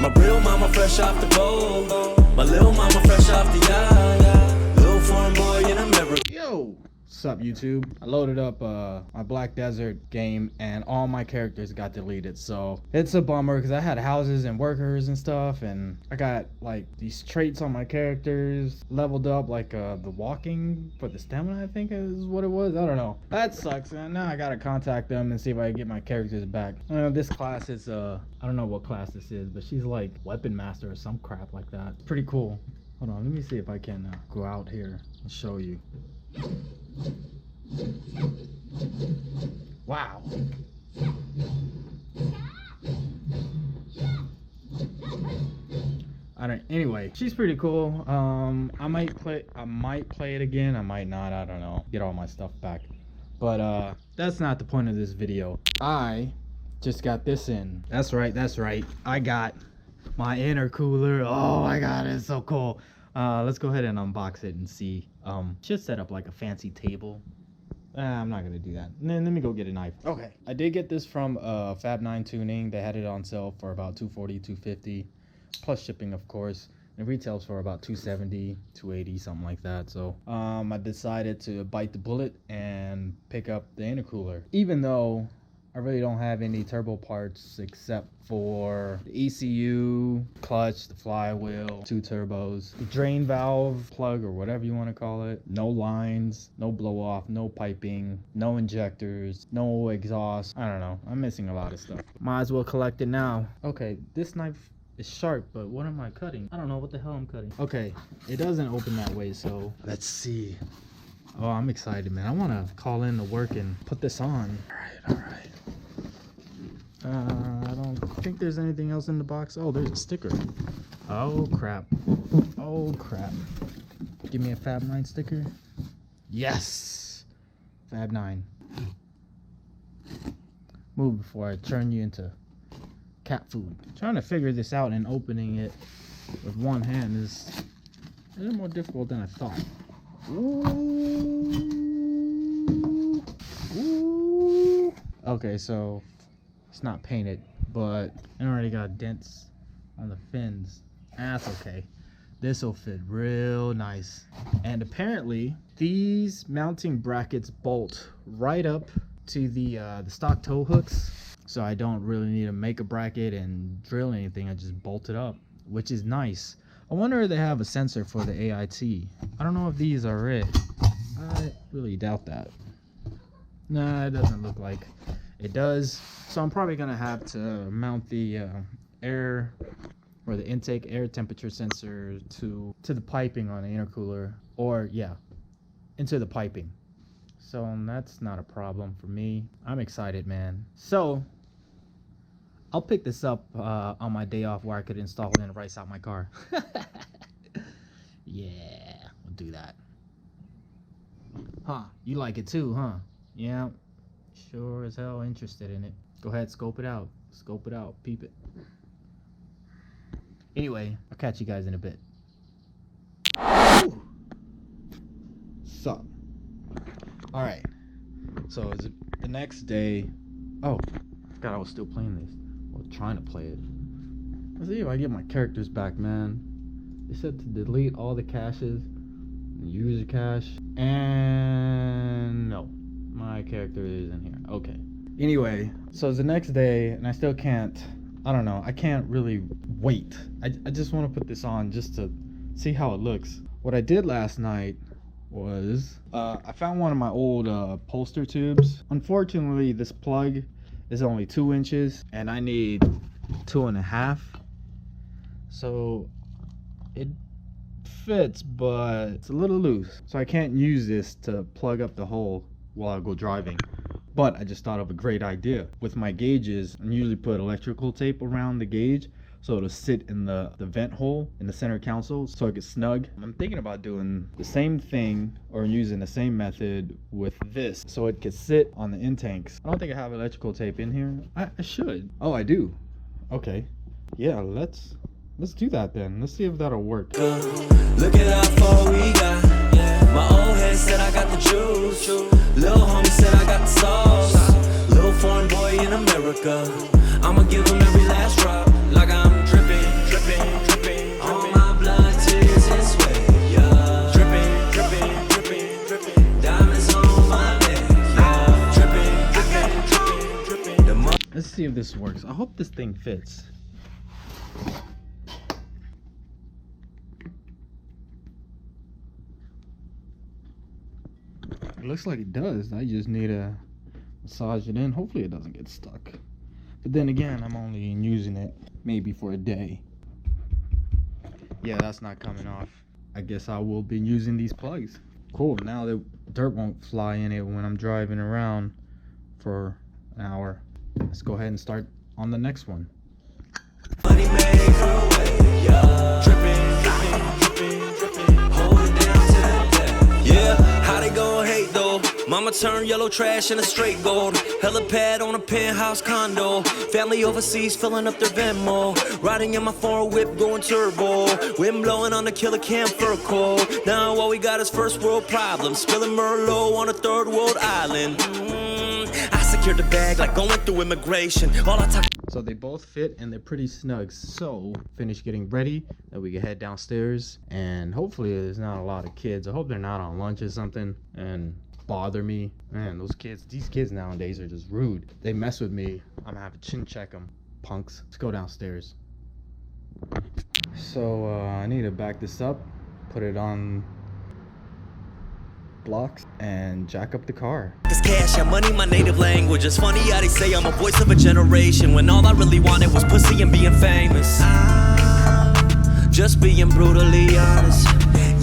My real mama fresh off the boat. My little mama fresh off the yacht. Little foreign boy in America. Yo, what's up YouTube? I loaded up my Black Desert game and all my characters got deleted, so it's a bummer because I had houses and workers and stuff, and I got like these traits on my characters leveled up, like the walking for the stamina, I think is what it was. I don't know. That sucks, man. Now I gotta contact them and see if I can get my characters back. This class is I don't know what class this is, but she's like weapon master or some crap like that. It's pretty cool. Hold on, let me see if I can go out here and show you. Wow. Anyway, she's pretty cool. I might play it again, I might not, I don't know. Get all my stuff back. But that's not the point of this video. I just got this in. That's right. I got my intercooler. Oh my god, it's so cool. Let's go ahead and unbox it and see. Should set up like a fancy table. I'm not gonna do that. Let me go get a knife. Okay, I did get this from Fab9 tuning. They had it on sale for about $240, $250 plus shipping, of course. It retails for about $270, $280, something like that. So I decided to bite the bullet and pick up the intercooler, even though I really don't have any turbo parts except for the ECU, clutch, the flywheel, 2 turbos, the drain valve, plug, or whatever you want to call it. No lines, no blow off, no piping, no injectors, no exhaust. I don't know. I'm missing a lot of stuff. Might as well collect it now. Okay, this knife is sharp, but what am I cutting? I don't know what the hell I'm cutting. Okay, it doesn't open that way, so let's see. Oh, I'm excited, man. I want to call in to work and put this on. All right. I don't think there's anything else in the box. Oh, there's a sticker. Oh crap. Give me a Fab9 sticker. Yes, Fab9. Move before I turn you into cat food. Trying to figure this out and opening it with one hand is a little more difficult than I thought. Ooh. Okay, so it's not painted, but it already got dents on the fins. That's okay. This will fit real nice. And apparently these mounting brackets bolt right up to the stock tow hooks, so I don't really need to make a bracket and drill anything. I just bolt it up, which is nice. I wonder if they have a sensor for the AIT. I don't know if these are it. I really doubt that. Nah, it doesn't look like it does. So I'm probably gonna have to mount the air or the intake air temperature sensor to the piping on the intercooler, or yeah, into the piping. So that's not a problem for me. I'm excited, man. So I'll pick this up on my day off where I could install it and rice out my car. Yeah, we'll do that. Huh, you like it too, huh? Yeah, sure as hell interested in it. Go ahead, scope it out, peep it. Anyway, I'll catch you guys in a bit. Sup? Alright, so is it the next day? Oh, I forgot I was still playing this. Well, trying to play it. Let's see if I get my characters back, man. They said to delete all the caches, user cache, and no, my character isn't here. Okay. Anyway, so it's the next day, and I still can't, I don't know, I can't really wait. I just want to put this on just to see how it looks. What I did last night was, I found one of my old poster tubes. Unfortunately, this plug is only 2 inches, and I need 2.5. So it fits, but it's a little loose. So I can't use this to plug up the hole while I go driving. But I just thought of a great idea. With my gauges, I usually put electrical tape around the gauge so it'll sit in the vent hole in the center console so it gets snug. I'm thinking about doing the same thing or using the same method with this so it could sit on the intakes. I don't think I have electrical tape in here. I should. Oh, I do. Okay. Yeah, let's do that then. Let's see if that'll work. Look at how far we got. My old head said I got the juice. Little homie said I got the sauce. Little foreign boy in America. vodka. I'ma give him every last drop, like I'm dripping, dripping, dripping. All my blood, tears, and sweat, yeah. Dripping, dripping, dripping, dripping. Diamonds on my neck, yeah. Dripping, dripping, dripping, dripping. Let's see if this works. I hope this thing fits. It looks like it does. I just need to massage it in. Hopefully it doesn't get stuck. But then again, I'm only using it maybe for a day. Yeah, that's not coming off. I guess I will be using these plugs. Cool, now the dirt won't fly in it when I'm driving around for an hour. Let's go ahead and start on the next one. Money make her way, yeah. Dripping, dripping, dripping, dripping. Hold it down to the death. Yeah, how they gon' hate though? Mama turned yellow trash into straight gold. Helipad on a penthouse condo. Family overseas filling up their Venmo. Riding in my foreign whip going turbo. Wind blowing on the killer cam fur cold. Now all we got is first world problems. Spilling Merlot on a third world island. I secured the bag like going through immigration. All I talk. So they both fit and they're pretty snug. So finish getting ready that we can head downstairs, and hopefully there's not a lot of kids. I hope they're not on lunch or something and bother me. Man, these kids nowadays are just rude. They mess with me, I'm gonna have to chin check them. Punks. Let's go downstairs. So I need to back this up, put it on blocks, and jack up the car. It's cash and money, my native language. It's funny how they say I'm a voice of a generation, when all I really wanted was pussy and being famous. Just being brutally honest.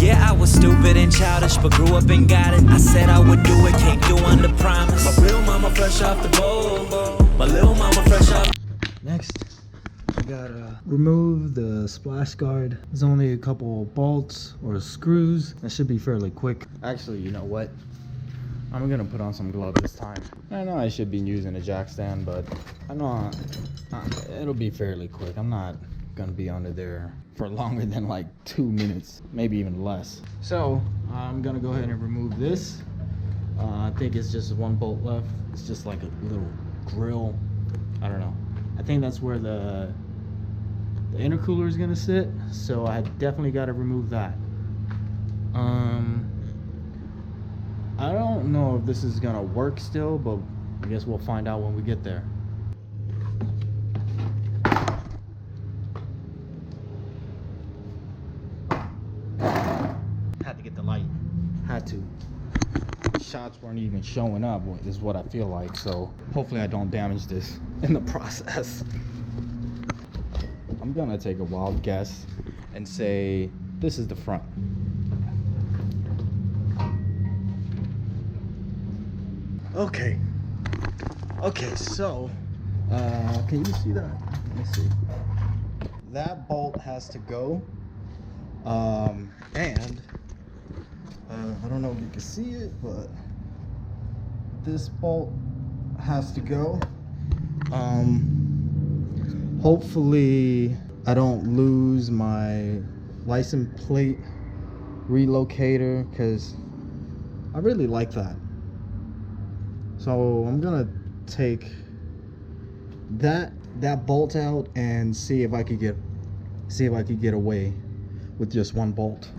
Yeah, I was stupid and childish, but grew up and got it. I said I would do it, can't do under promise. My real mama fresh off the boat. My little mama fresh off. Next, I gotta remove the splash guard. There's only a couple bolts or screws. That should be fairly quick. Actually, you know what? I'm gonna put on some gloves this time. I know I should be using a jack stand, but I know it'll be fairly quick. I'm not gonna be under there for longer than like 2 minutes, maybe even less. So I'm gonna go ahead and remove this. I think it's just one bolt left. It's just like a little grill. I don't know. I think that's where the intercooler is gonna sit. So I definitely got to remove that. I don't know if this is gonna work still, but I guess we'll find out when we get there. Had to get the light. Had to. Shots weren't even showing up, is what I feel like. So hopefully I don't damage this in the process. I'm gonna take a wild guess and say this is the front. Okay, so can you see that? Let me see. That bolt has to go, and I don't know if you can see it, but this bolt has to go. Hopefully I don't lose my license plate relocator, because I really like that. So I'm gonna take that bolt out and see if I could get away with just one bolt.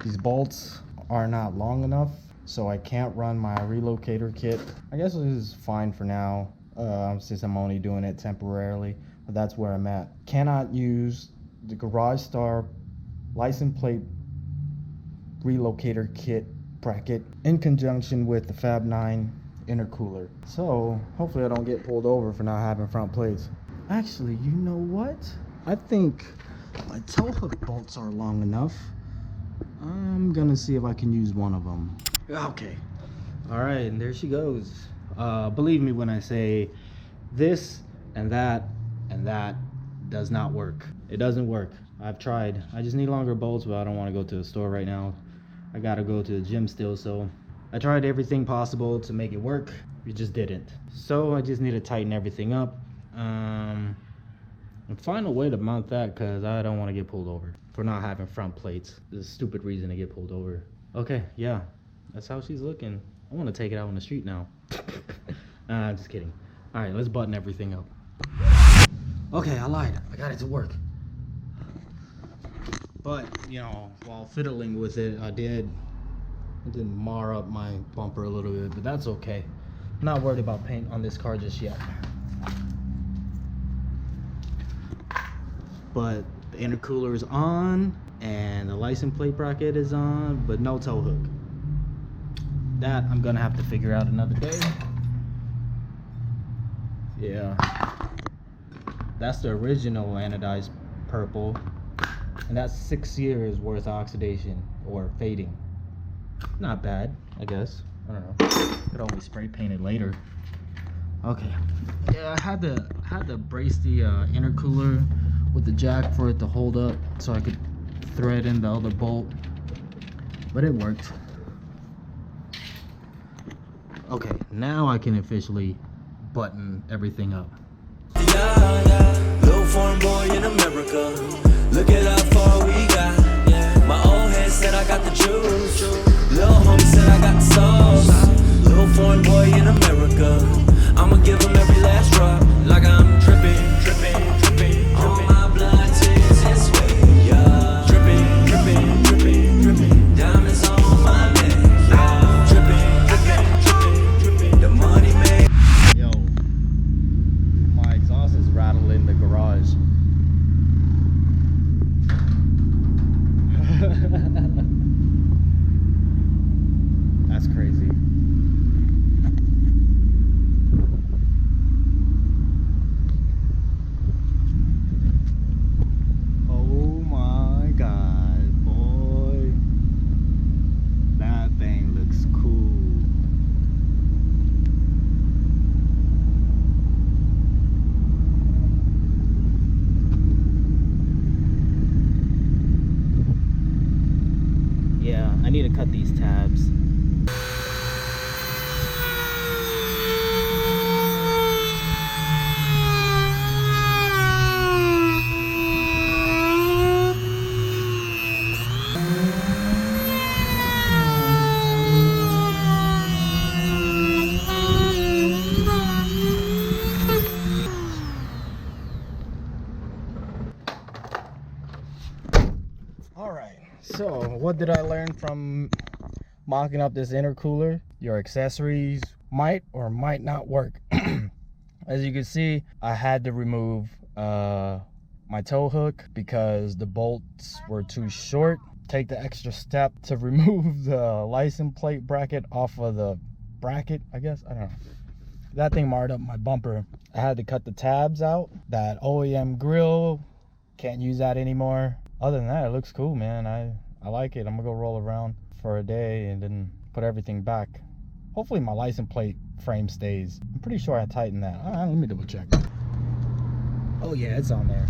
These bolts are not long enough, so I can't run my relocator kit. I guess this is fine for now, since I'm only doing it temporarily, but that's where I'm at. Cannot use the Garage Star license plate relocator kit bracket in conjunction with the Fab9 intercooler. So hopefully I don't get pulled over for not having front plates. Actually, you know what? I think my tow hook bolts are long enough. I'm gonna see if I can use one of them. Okay. All right, and there she goes. Believe me when I say this and that does not work. It doesn't work. I've tried. I just need longer bolts, but I don't want to go to the store right now. I gotta go to the gym still, so I tried everything possible to make it work. It just didn't. So I just need to tighten everything up and find a way to mount that, because I don't want to get pulled over for not having front plates. It's a stupid reason to get pulled over. Okay, yeah, that's how she's looking. I want to take it out on the street now. I'm just kidding. All right, let's button everything up. Okay, I lied. I got it to work. But, you know, while fiddling with it, I did mar up my bumper a little bit, but that's okay. I'm not worried about paint on this car just yet. But the intercooler is on, and the license plate bracket is on, but no tow hook. That I'm gonna have to figure out another day. Yeah. That's the original anodized purple. And that's 6 years worth of oxidation or fading. Not bad, I guess. I don't know. Could always spray paint it later. Okay. Yeah, I had to brace the intercooler with the jack for it to hold up so I could thread in the other bolt. But it worked. Okay, now I can officially button everything up. Yeah, little foreign boy in America. Look at how far we got. My old head said I got the juice. Little homie said I got the sauce. Little foreign boy in America. I'ma give him every last drop. Like I'm dripping, dripping, dripping. All my blood, tears, and sweat. Yeah, dripping, dripping, dripping, dripping. Diamonds on my neck. Yeah, dripping, dripping, dripping, dripping. The money made. Yo, my exhaust is rattling in the garage. That's crazy. Oh my God, boy. That thing looks cool. Yeah, I need to cut these tabs. Alright, so what did I learn from mocking up this intercooler? Your accessories might or might not work. As you can see, I had to remove my tow hook because the bolts were too short. Take the extra step to remove the license plate bracket off of the bracket, I guess. I don't know. That thing marred up my bumper. I had to cut the tabs out. That OEM grill, can't use that anymore. Other than that, it looks cool, man. I like it. I'm gonna go roll around for a day and then put everything back. Hopefully my license plate frame stays. I'm pretty sure I tightened that. Let me double check. Oh yeah, it's on there.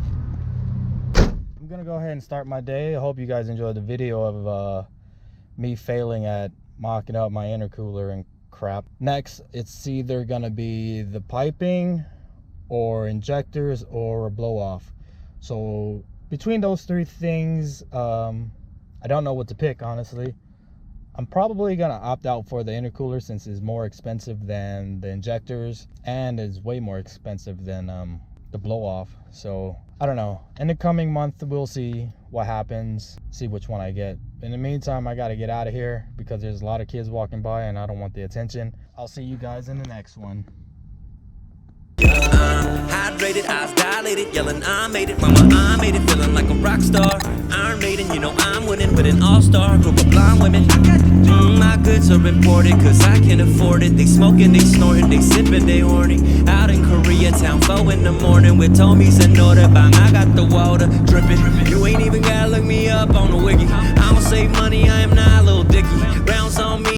I'm gonna go ahead and start my day. I hope you guys enjoyed the video of me failing at mocking up my intercooler and crap. Next, it's either gonna be the piping or injectors or a blow off. So between those three things, I don't know what to pick, honestly. I'm probably gonna opt out for the intercooler since it's more expensive than the injectors and is way more expensive than the blow off. So I don't know. In the coming month, we'll see what happens, see which one I get. In the meantime, I gotta get out of here because there's a lot of kids walking by and I don't want the attention. I'll see you guys in the next one. Hydrated, eyes dilated, yelling I made it, mama I made it, feeling like a rock star. Iron Maiden, you know I'm winning with an all-star group of blonde women. My goods are imported cause I can afford it. They smoking, they snorting, they sipping, they horny. Out in Koreatown, 4 in the morning with Tommy's and order bang. I got the water dripping. You ain't even gotta look me up on the wiki. I'ma save money, I am not